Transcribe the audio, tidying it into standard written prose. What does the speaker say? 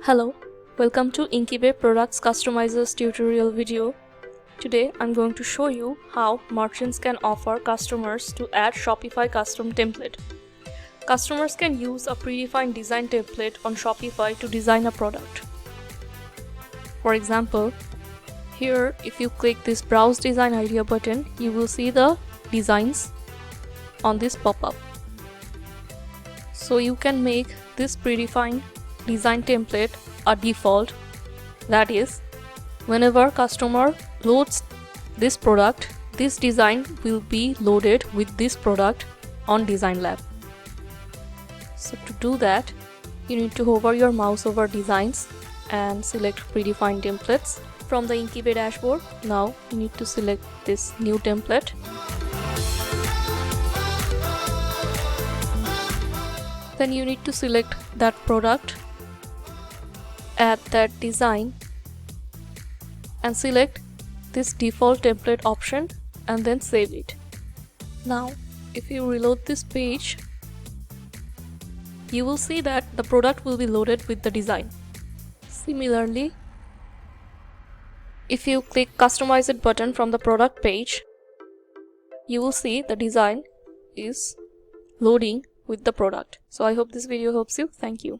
Hello, welcome to Inkybay Products Customizers tutorial video. Today I'm going to show you how merchants can offer customers to add Shopify custom template. Customers can use a predefined design template on Shopify to design a product. For example, here if you click this Browse Design Idea button, you will see the designs on this pop-up. So you can make this predefined design template a default. That is, whenever customer loads this product, this design will be loaded with this product on Design Lab. So to do that, you need to hover your mouse over designs and select predefined templates from the Inkybay dashboard. Now you need to select this new template. Then you need to select that product, add that design and select this default template option and then save it. Now if you reload this page, you will see that the product will be loaded with the design. Similarly, if you click Customize It button from the product page, you will see the design is loading with the product. So I hope this video helps you. Thank you.